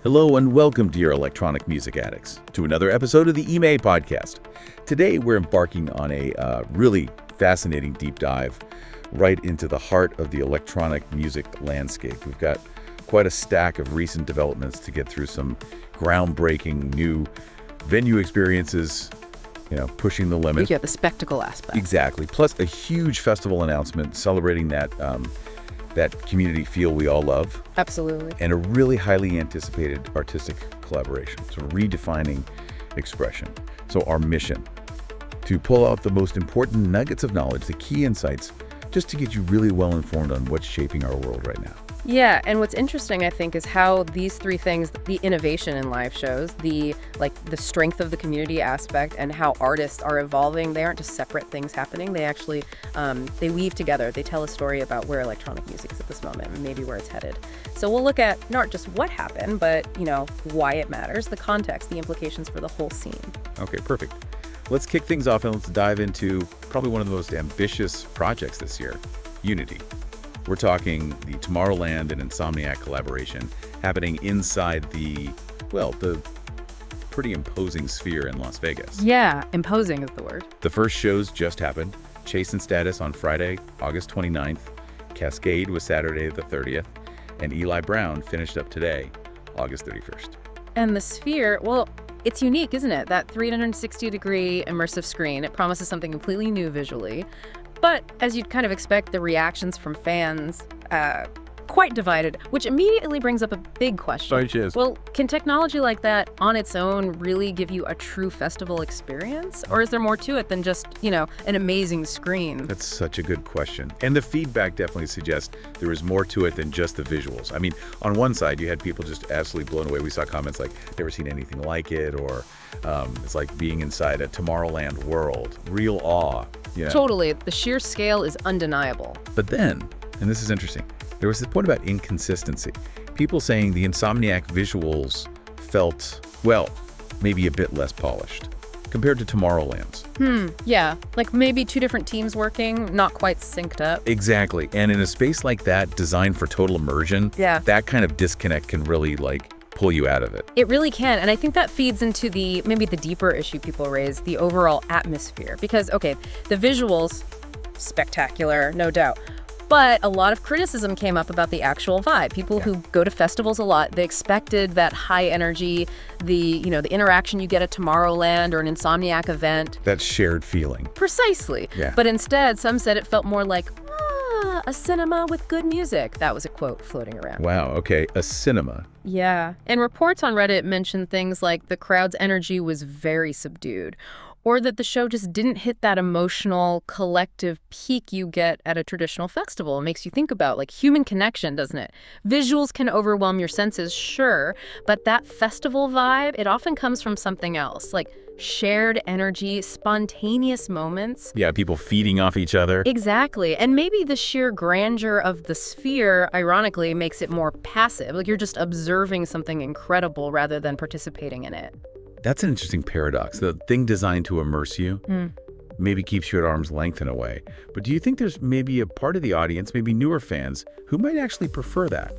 Hello and welcome, dear electronic music addicts, to another episode of the EMA podcast. Today we're embarking on a really fascinating deep dive right into the heart of the electronic music landscape. We've got quite a stack of recent developments to get through, some groundbreaking new venue experiences, pushing the limit. Yeah, the spectacle aspect. Exactly. Plus a huge festival announcement celebrating that community feel we all love. Absolutely. And a really highly anticipated artistic collaboration, so redefining expression. So our mission, to pull out the most important nuggets of knowledge, the key insights, just to get you really well informed on what's shaping our world right now. Yeah, and what's interesting, I think, is how these three things, the innovation in live shows, the strength of the community aspect, and how artists are evolving, they aren't just separate things happening. They actually, they weave together. They tell a story about where electronic music is at this moment and maybe where it's headed. So we'll look at not just what happened, but, why it matters, the context, the implications for the whole scene. Okay, perfect. Let's kick things off and let's dive into probably one of the most ambitious projects this year, Unity. We're talking the Tomorrowland and Insomniac collaboration happening inside the pretty imposing Sphere in Las Vegas. Yeah, imposing is the word. The first shows just happened. Chase and Status on Friday, August 29th. Cascade was Saturday the 30th. And Eli Brown finished up today, August 31st. And the Sphere, well, it's unique, isn't it? That 360-degree immersive screen. It promises something completely new visually. But as you'd kind of expect, the reactions from fans, quite divided, which immediately brings up a big question. Sorry, cheers. Well, can technology like that on its own really give you a true festival experience? Or is there more to it than just, an amazing screen? That's such a good question. And the feedback definitely suggests there is more to it than just the visuals. I mean, on one side, you had people just absolutely blown away. We saw comments like, never seen anything like it, or it's like being inside a Tomorrowland world. Real awe. Totally. The sheer scale is undeniable. But then, and this is interesting, there was this point about inconsistency. People saying the Insomniac visuals felt, maybe a bit less polished compared to Tomorrowland's. Yeah. Like maybe two different teams working, not quite synced up. Exactly. And in a space like that, designed for total immersion, that kind of disconnect can really pull you out of it. It really can, and I think that feeds into maybe the deeper issue people raise, the overall atmosphere. Because, okay, the visuals, spectacular, no doubt. But a lot of criticism came up about the actual vibe. People who go to festivals a lot, they expected that high energy, the interaction you get at Tomorrowland or an Insomniac event. That shared feeling. Precisely. Yeah. But instead, some said it felt more like, a cinema with good music. That was a quote floating around. Wow, okay, a cinema. Yeah, and reports on Reddit mentioned things like the crowd's energy was very subdued, or that the show just didn't hit that emotional, collective peak you get at a traditional festival. It makes you think about, human connection, doesn't it? Visuals can overwhelm your senses, sure, but that festival vibe, it often comes from something else, like shared energy, spontaneous moments. Yeah, people feeding off each other. Exactly. And maybe the sheer grandeur of the Sphere, ironically, makes it more passive. Like you're just observing something incredible rather than participating in it. That's an interesting paradox. The thing designed to immerse you maybe keeps you at arm's length in a way. But do you think there's maybe a part of the audience, maybe newer fans, who might actually prefer that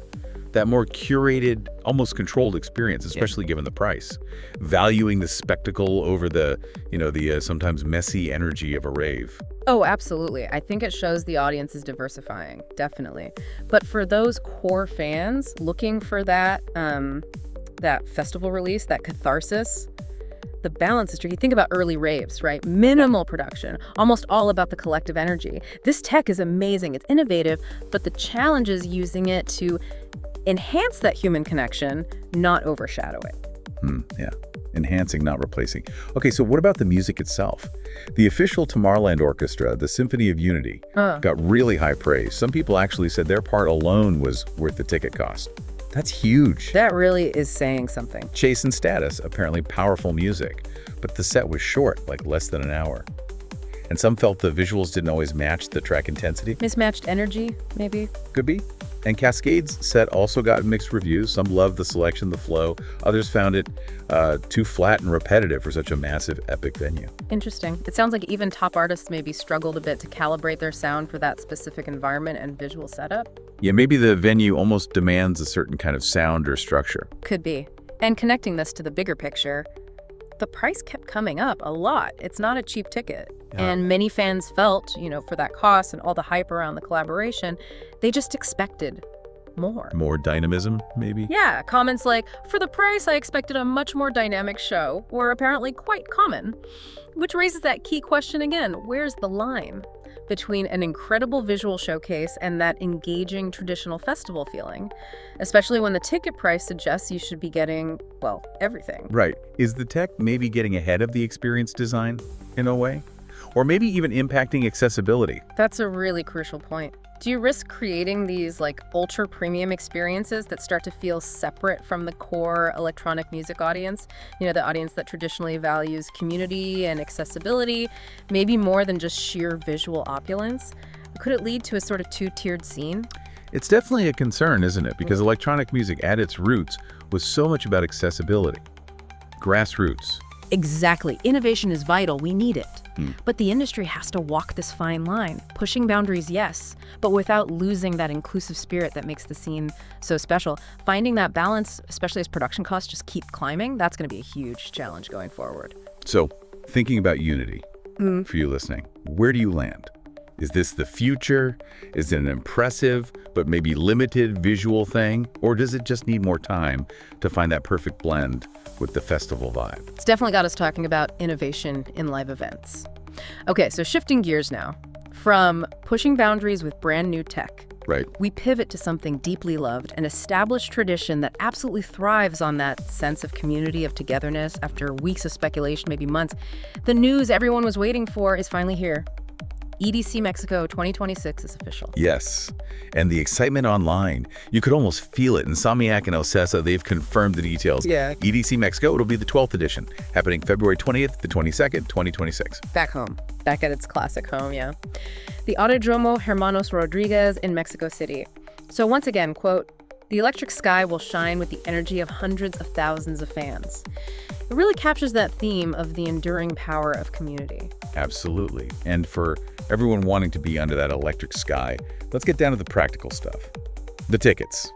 more curated, almost controlled experience, especially given the price, valuing the spectacle over the sometimes messy energy of a rave? Oh, absolutely. I think it shows the audience is diversifying, definitely. But for those core fans looking for that festival release, that catharsis, the balance is tricky. Think about early raves, right? Minimal production, almost all about the collective energy. This tech is amazing. It's innovative, but the challenge is using it to enhance that human connection, not overshadow it. Yeah. Enhancing, not replacing. Okay, so what about the music itself? The official Tomorrowland Orchestra, the Symphony of Unity, got really high praise. Some people actually said their part alone was worth the ticket cost. That's huge. That really is saying something. Chase and Status, apparently powerful music, but the set was short, less than an hour. And some felt the visuals didn't always match the track intensity. Mismatched energy, maybe? Could be. And Cascade's set also got mixed reviews. Some loved the selection, the flow. Others found it too flat and repetitive for such a massive, epic venue. Interesting. It sounds like even top artists maybe struggled a bit to calibrate their sound for that specific environment and visual setup. Yeah, maybe the venue almost demands a certain kind of sound or structure. Could be. And connecting this to the bigger picture, the price kept coming up a lot. It's not a cheap ticket. Yeah. And many fans felt, for that cost and all the hype around the collaboration, they just expected more. More dynamism, maybe? Yeah, comments like, "For the price, I expected a much more dynamic show," were apparently quite common. Which raises that key question again, where's the line between an incredible visual showcase and that engaging traditional festival feeling? Especially when the ticket price suggests you should be getting, well, everything. Right. Is the tech maybe getting ahead of the experience design in a way? Or maybe even impacting accessibility? That's a really crucial point. Do you risk creating these ultra premium experiences that start to feel separate from the core electronic music audience? The audience that traditionally values community and accessibility, maybe more than just sheer visual opulence? Could it lead to a sort of two-tiered scene? It's definitely a concern, isn't it? Because electronic music at its roots was so much about accessibility. Grassroots. Exactly. Innovation is vital. We need it. But the industry has to walk this fine line, pushing boundaries, yes, but without losing that inclusive spirit that makes the scene so special. Finding that balance, especially as production costs just keep climbing, that's going to be a huge challenge going forward. So, thinking about unity, for you listening, where do you land? Is this the future? Is it an impressive but maybe limited visual thing? Or does it just need more time to find that perfect blend with the festival vibe? It's definitely got us talking about innovation in live events. Okay, so shifting gears now. From pushing boundaries with brand new tech, Right. we pivot to something deeply loved, an established tradition that absolutely thrives on that sense of community, of togetherness. After weeks of speculation, maybe months, the news everyone was waiting for is finally here. EDC Mexico 2026 is official. Yes. And the excitement online, you could almost feel it. Insomniac and Ocesa, they've confirmed the details. Yeah. EDC Mexico, it'll be the 12th edition, happening February 20th to 22nd, 2026. Back home. Back at its classic home, yeah. The Autodromo Hermanos Rodriguez in Mexico City. So once again, quote, "The electric sky will shine with the energy of hundreds of thousands of fans." It really captures that theme of the enduring power of community. Absolutely. And for everyone wanting to be under that electric sky, let's get down to the practical stuff. The tickets.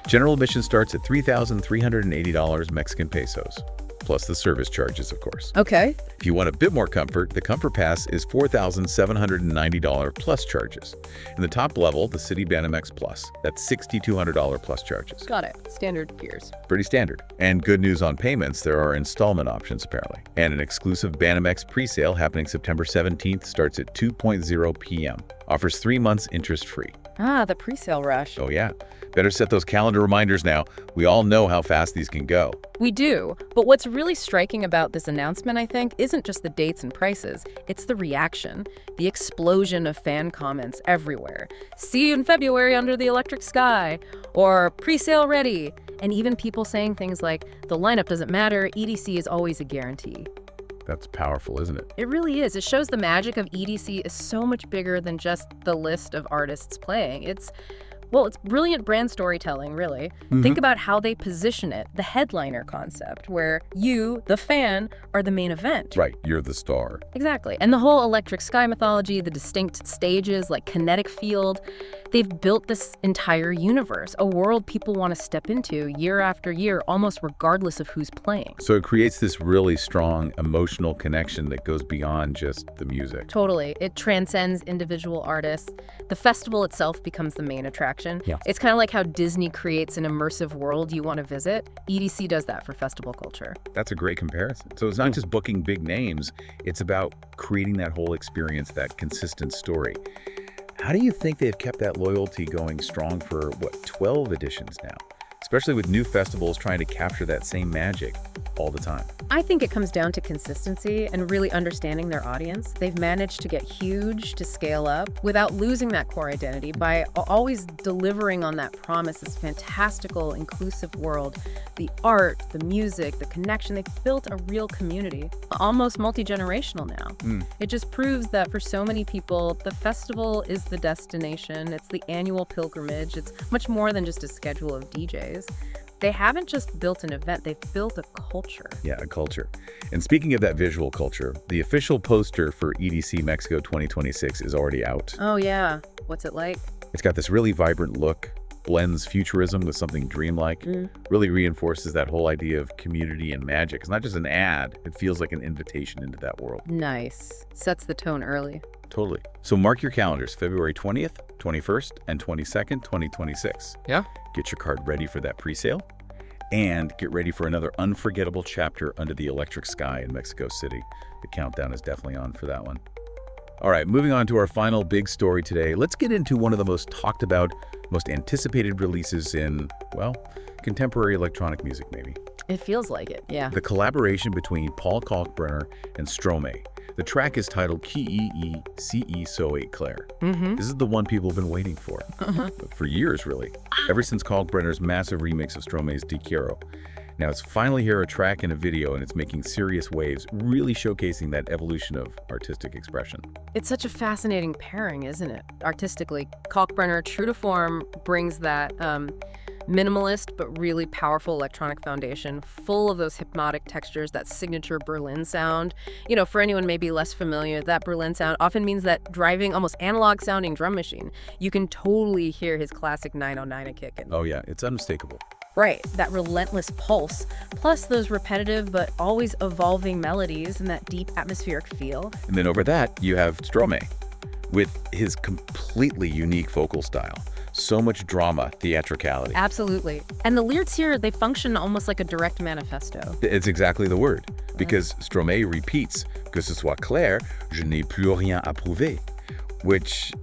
General admission starts at $3,380 Mexican pesos, plus the service charges, of course. Okay. If you want a bit more comfort, the Comfort Pass is $4,790 plus charges. In the top level, the City Banamex Plus, that's $6,200 plus charges. Got it. Standard gears. Pretty standard. And good news on payments, there are installment options apparently. And an exclusive Banamex presale happening September 17th starts at 2:00 p.m. Offers 3 months interest-free. Ah, the presale rush. Oh yeah. Better set those calendar reminders now. We all know how fast these can go. We do. But what's really striking about this announcement, I think, isn't just the dates and prices. It's the reaction, the explosion of fan comments everywhere. "See you in February under the electric sky," or "Presale ready," and even people saying things like, "The lineup doesn't matter, EDC is always a guarantee." That's powerful, isn't it? It really is. It shows the magic of EDC is so much bigger than just the list of artists playing. It's brilliant brand storytelling, really. Think about how they position it, the headliner concept, where you, the fan, are the main event. Right, you're the star. Exactly. And the whole electric sky mythology, the distinct stages like Kinetic Field, they've built this entire universe, a world people want to step into year after year, almost regardless of who's playing. So it creates this really strong emotional connection that goes beyond just the music. Totally. It transcends individual artists. The festival itself becomes the main attraction. Yeah. It's kind of like how Disney creates an immersive world you want to visit. EDC does that for festival culture. That's a great comparison. So it's not just booking big names, it's about creating that whole experience, that consistent story. How do you think they've kept that loyalty going strong for, 12 editions now? Especially with new festivals trying to capture that same magic all the time. I think it comes down to consistency and really understanding their audience. They've managed to get huge to scale up without losing that core identity by always delivering on that promise, this fantastical, inclusive world. The art, the music, the connection, they've built a real community, almost multi-generational now. It just proves that for so many people, the festival is the destination. It's the annual pilgrimage. It's much more than just a schedule of DJs. They haven't just built an event, they've built a culture. Yeah, a culture. And speaking of that visual culture, the official poster for EDC Mexico 2026 is already out. Oh yeah, what's it like? It's got this really vibrant look, blends futurism with something dreamlike, really reinforces that whole idea of community and magic. It's not just an ad, it feels like an invitation into that world. Nice. Sets the tone early. Totally. So mark your calendars, February 20th, 21st, and 22nd, 2026. Yeah. Get your card ready for that pre-sale, and get ready for another unforgettable chapter under the electric sky in Mexico City. The countdown is definitely on for that one. All right, moving on to our final big story today. Let's get into one of the most talked about, most anticipated releases in, well, contemporary electronic music, maybe. It feels like it, yeah. The collaboration between Paul Kalkbrenner and Stromae. The track is titled CE SOIT CLAIR. This is the one people have been waiting for years, really. Ever since Kalkbrenner's massive remix of Stromae's Te Quiero. Now it's finally here, a track and a video, and it's making serious waves, really showcasing that evolution of artistic expression. It's such a fascinating pairing, isn't it? Artistically, Kalkbrenner, true to form, brings that minimalist but really powerful electronic foundation, full of those hypnotic textures, that signature Berlin sound. You know, for anyone maybe less familiar, that Berlin sound often means that driving almost analog-sounding drum machine. You can totally hear his classic 909 a kick. Oh yeah, it's unmistakable. Right, that relentless pulse, plus those repetitive but always evolving melodies and that deep atmospheric feel. And then over that, you have Stromae, with his completely unique vocal style. So much drama, theatricality. Absolutely. And the lyrics here, they function almost like a direct manifesto. It's exactly the word, because Stromae repeats, que ce soit clair, je n'ai plus rien à prouver, which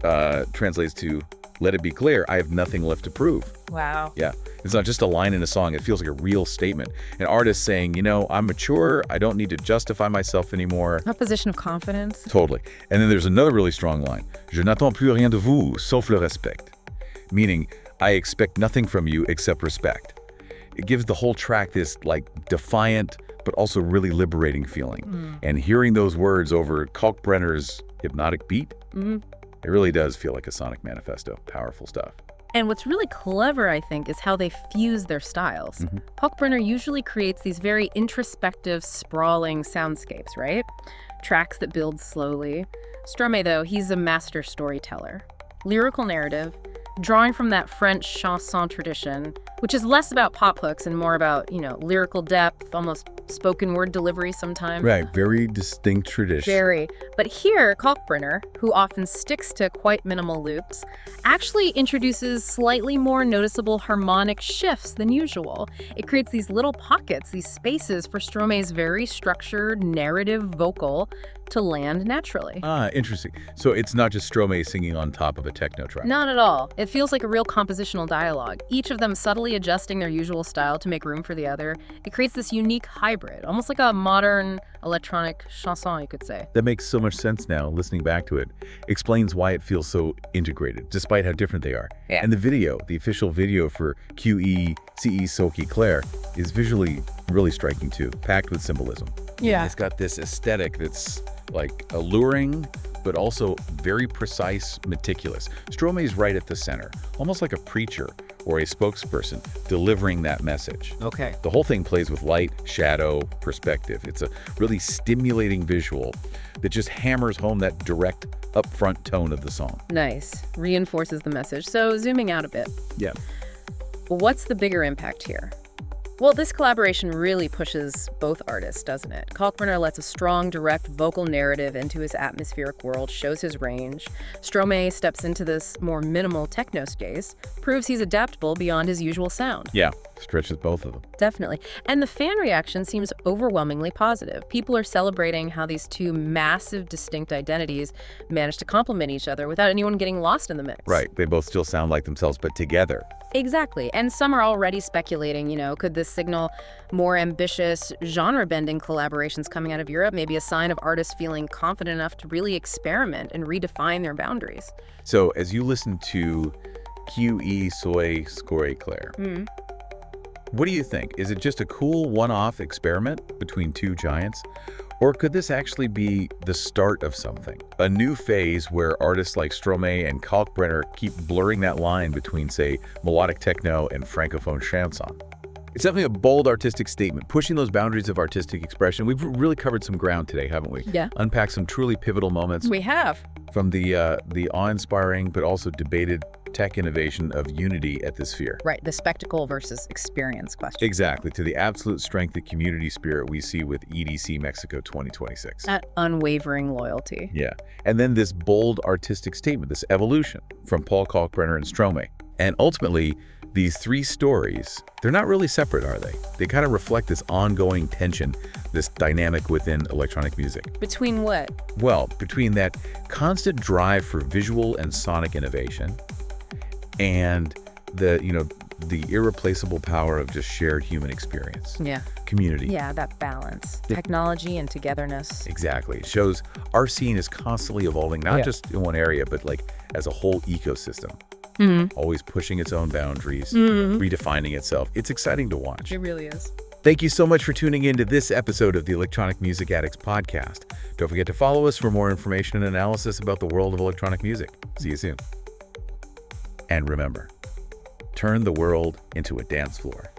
translates to, let it be clear, I have nothing left to prove. Wow. Yeah. It's not just a line in a song. It feels like a real statement. An artist saying, you know, I'm mature. I don't need to justify myself anymore. A position of confidence. Totally. And then there's another really strong line. Je n'attends plus rien de vous, sauf le respect. Meaning, I expect nothing from you except respect. It gives the whole track this, like, defiant, but also really liberating feeling. And hearing those words over Kalkbrenner's hypnotic beat, it really does feel like a sonic manifesto. Powerful stuff. And what's really clever, I think, is how they fuse their styles. Kalkbrenner usually creates these very introspective, sprawling soundscapes, right? Tracks that build slowly. Stromae, though, he's a master storyteller. Lyrical narrative, drawing from that French chanson tradition, which is less about pop hooks and more about, you know, lyrical depth, almost spoken word delivery sometimes. Right, very distinct tradition. Very. But here, Kalkbrenner, who often sticks to quite minimal loops, actually introduces slightly more noticeable harmonic shifts than usual. It creates these little pockets, these spaces for Stromae's very structured narrative vocal to land naturally. Ah, interesting. So it's not just Stromae singing on top of a techno track. Not at all. It feels like a real compositional dialogue, each of them subtly adjusting their usual style to make room for the other. It creates this unique hybrid, almost like a modern electronic chanson, you could say. That makes so much sense now, listening back to it. Explains why it feels so integrated, despite how different they are. Yeah. And the video, the official video for CE SOIT CLAIR, is visually really striking too, packed with symbolism. Yeah. It's got this aesthetic that's like alluring, but also very precise, meticulous. Stromae's right at the center, almost like a preacher or a spokesperson delivering that message. Okay. The whole thing plays with light, shadow, perspective. It's a really stimulating visual that just hammers home that direct, upfront tone of the song. Nice. Reinforces the message. So zooming out a bit. Yeah. What's the bigger impact here? Well, this collaboration really pushes both artists, doesn't it? Kalkbrenner lets a strong, direct vocal narrative into his atmospheric world, shows his range. Stromae steps into this more minimal techno space, proves he's adaptable beyond his usual sound. Yeah, stretches both of them. Definitely. And the fan reaction seems overwhelmingly positive. People are celebrating how these two massive, distinct identities manage to complement each other without anyone getting lost in the mix. Right, they both still sound like themselves, but together. Exactly. And some are already speculating, you know, could this signal more ambitious, genre-bending collaborations coming out of Europe? Maybe a sign of artists feeling confident enough to really experiment and redefine their boundaries. So as you listen to CE SOIT CLAIR, what do you think? Is it just a cool one-off experiment between two giants? Or could this actually be the start of something? A new phase where artists like Stromae and Kalkbrenner keep blurring that line between, say, melodic techno and francophone chanson? It's definitely a bold artistic statement, pushing those boundaries of artistic expression. We've really covered some ground today, haven't we? Yeah. Unpacked some truly pivotal moments. We have. From the awe-inspiring but also debated tech innovation of Unity at the Sphere. Right, the spectacle versus experience question. Exactly, to the absolute strength and community spirit we see with EDC Mexico 2026. That unwavering loyalty. Yeah, and then this bold artistic statement, this evolution from Paul Kalkbrenner and Stromae. And ultimately, these three stories, they're not really separate, are they? They kind of reflect this ongoing tension, this dynamic within electronic music. Between what? Well, between that constant drive for visual and sonic innovation and the irreplaceable power of just shared human experience. Yeah. Community. Yeah, that balance. Technology and togetherness. Exactly. It shows our scene is constantly evolving, not just in one area, but like as a whole ecosystem. Always pushing its own boundaries, redefining itself. It's exciting to watch. It really is. Thank you so much for tuning in to this episode of the Electronic Music Addicts podcast. Don't forget to follow us for more information and analysis about the world of electronic music. See you soon. And remember, turn the world into a dance floor.